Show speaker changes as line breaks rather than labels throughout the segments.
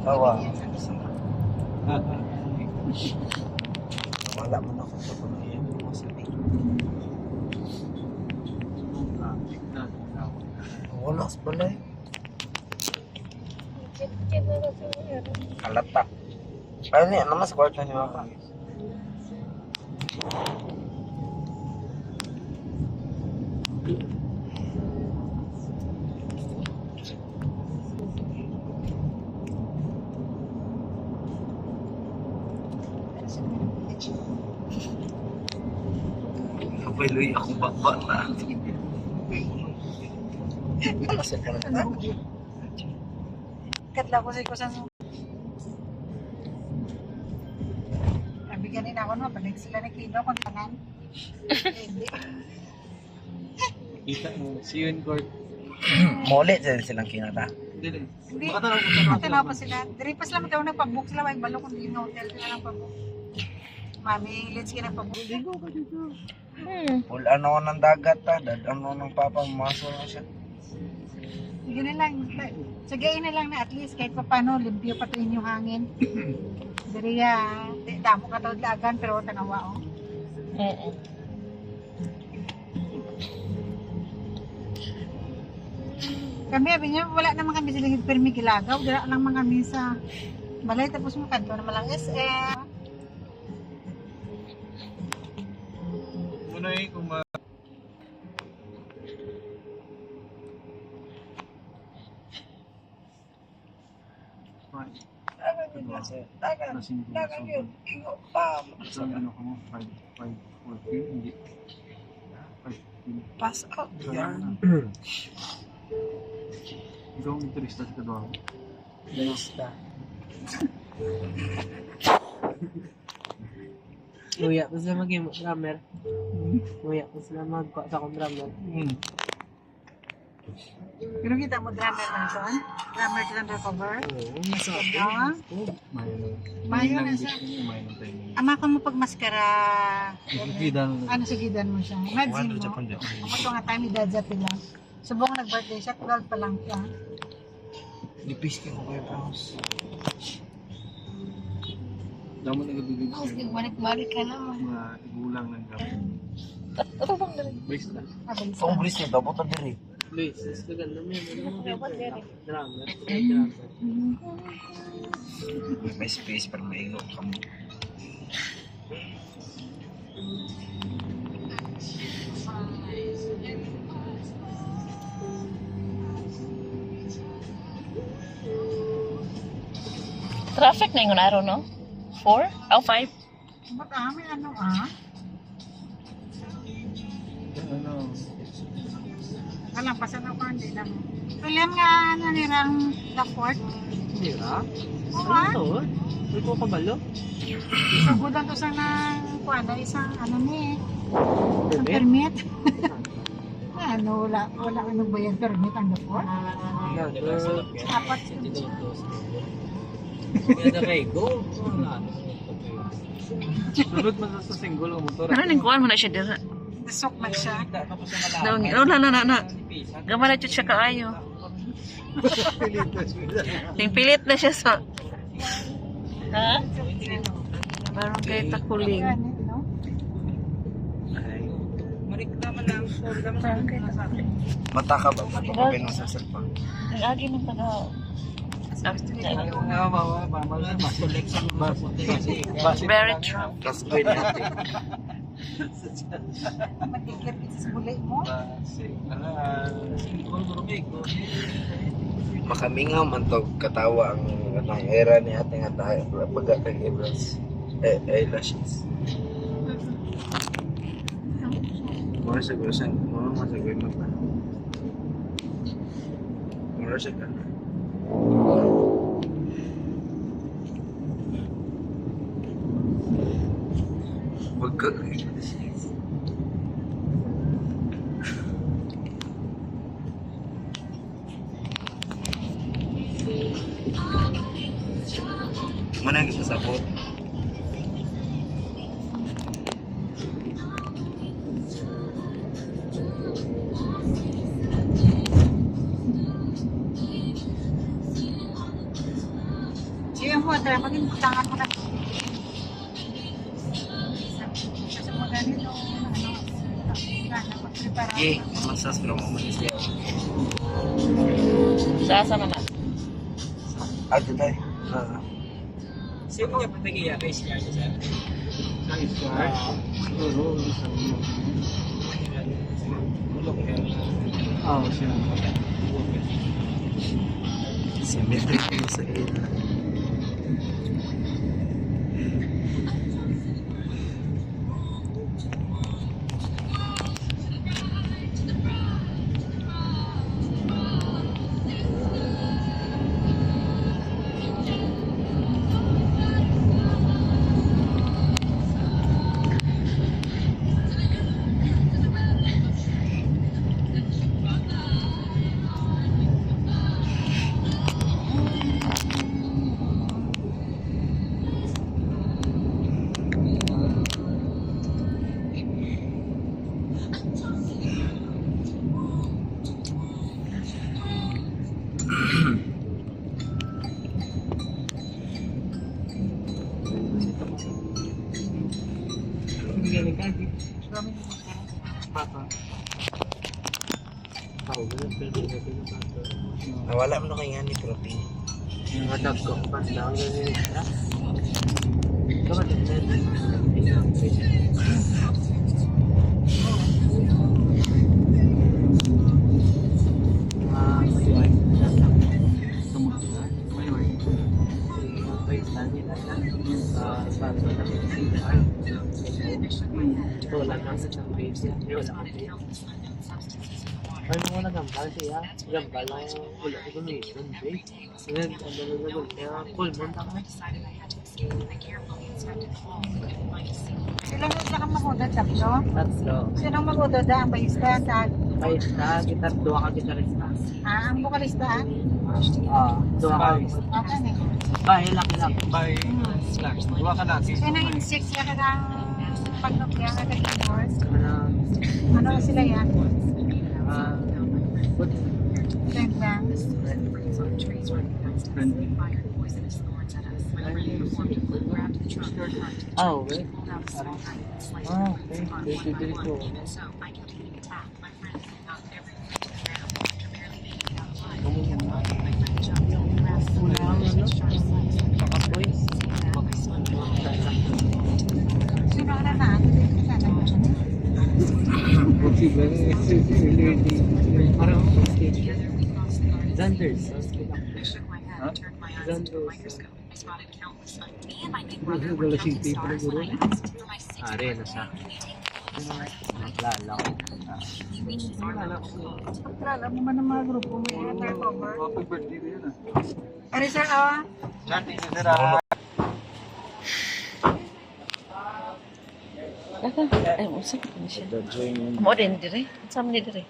Tawa. Wala mo na kung sa panayan mo sa wala sa balay. Kalata. Ano niya? Ano mas kwarto niyo ako? Kapiloy akong bata. Alasan ka na.
Katla ko sa ikusan. Sabi ganun ako no, balik sila na kilo kung tangan. Hindi.
Kita mo, see you in court.
Mole silang kinata.
Hindi.
Hindi.
Makatanaw
Matanaw pa sila. Dari pa sila magkaw nagpabook sila. May balo kung hindi na hotel sila ng pabook. Mami, let's get nagpabook.
Ligo ka dito.
Full ano ng dagat ta. Dadano ng papa. Maso na siya.
Ganun lang. Sagayin na lang na at least kahit pa paano, limpyo pa ito inyong hangin. Dari damo ka tawad lagan pero tanawa oh. Kami, sabi niya, wala naman kami silang permi kilagaw. Dala lang mga kami sa balay. Tapos makanto naman lang SM.
Muna eh, kung
Dagan yun. Ingo pa.
Saan ano ka mo? 5-14? Hindi. 5-15.
Pass out yan.
Ikaw ang turista sa kadwa.
Lista.
Uya ko sila maging drummer. Uya ko sila magkuha sa akong drummer.
Pero kita mo drummer man son? Drummer ka lang recover?
Oo, masakit.
Mayo na siya. Ama ko mo pag maskara. Ano sa gidan mo siya? Imagine mo. Ako to nga time idadya pila. Subong nag-birthday siya, 12 pa lang siya.
Nipis ka ko kayo Paus.
Damo nagabibig
Tapos
siya.
nagmalik-malik ka naman.
Mga igulang ng gabi. Base na.
Kung bris niya, dapat na diri.
Luis, gusto ka naman. Drummer.
May space para mailo ka mo.
Traffic na yung araw, no? 4? Oh, 5?
Ba't amin ano ah?
Ano?
Alam, pasan ako hindi na mo. Tuliam nga ano nirang the fort.
Hindi ba?
Oo
Ano
ah.
to? May ko kabalo?
Sugudan to sa ng kuwan, isang ano ni ang
Permit?
permit. Ano, wala ano ba yung permit ang the fort? Apat.
Ganda kay go.
Sunod man sa single ang motor.
Ano nang kuhan mo na siya dira?
Nasok man siya.
Oh, na. Gamay na siya kaayo. Pilit na siya sa... Ha? Parang kay takuling.
Ano, no?
Parang kay takuling.
Mata ka ba? Mapapagay mo sa cellphone.
Ang agi ng taga... Very true.
Plus ko yun natin.
Magkikir sa bulay mo.
Makamingaw man to katawa ang era ni ating atay pagkatag eyelashes. Mura siguro sa mura masagay mo pa. Mura siya ka. Mana yang kita sabot?
Mother, mag-imbutangan mo na. Kasi mo ganito, mag-prepare.
Eh, masas pero mo manis yan.
Sa asa naman?
Ate tayo.
Sino nga pagpagaya kay siya sir?
Oo, siya.
Symmetric mo sa ina.
Galing ka, di. Papa. Ako, ganun, pwede na pinapasa.
Nawala mo na kaya ni protein.
Yung madag ko, basta ang ganun siya. Bakit ang wala nang sa isang page yan. Wala kang page. Ay, mo wala gambal siya. Gambal lang wala ko donation page. Ngayon, ang nalagagol niya, full month ako.
Sila nga ka mag-order, tatlo?
Tatlo.
Sino mag-order da? Ang bayista?
Bayista, gitar, dua ka gitarista.
Ang vocalista?
Dua ka.
Okay na.
Bahay, laki lang.
By slash. Dua ka lagi.
Sino yung 6 yan ang pagnukya nga keyboard?
Ano,
Ano sila yan?
good.
Friend lang.
Oh, wait. Okay. Very cool.
Sino ka na na?
Parang Xanders. Are na siya. Naglalaw.
Pagkala mo man ng mga grupo mo yung cover.
Happy birthday ko yun
Ari sir, awa?
Ay, usap ko na siya. Mo din dire. Saan ni dire?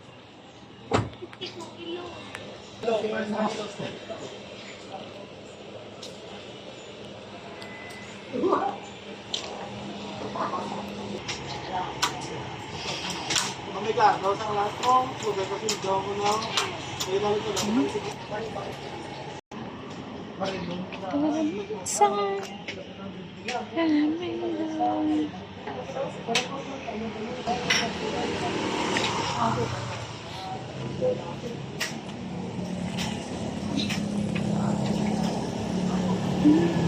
Omega, daw sa lahat ko. Lugay kasi daw ko na. May lang ito lang.
Sa kami lang.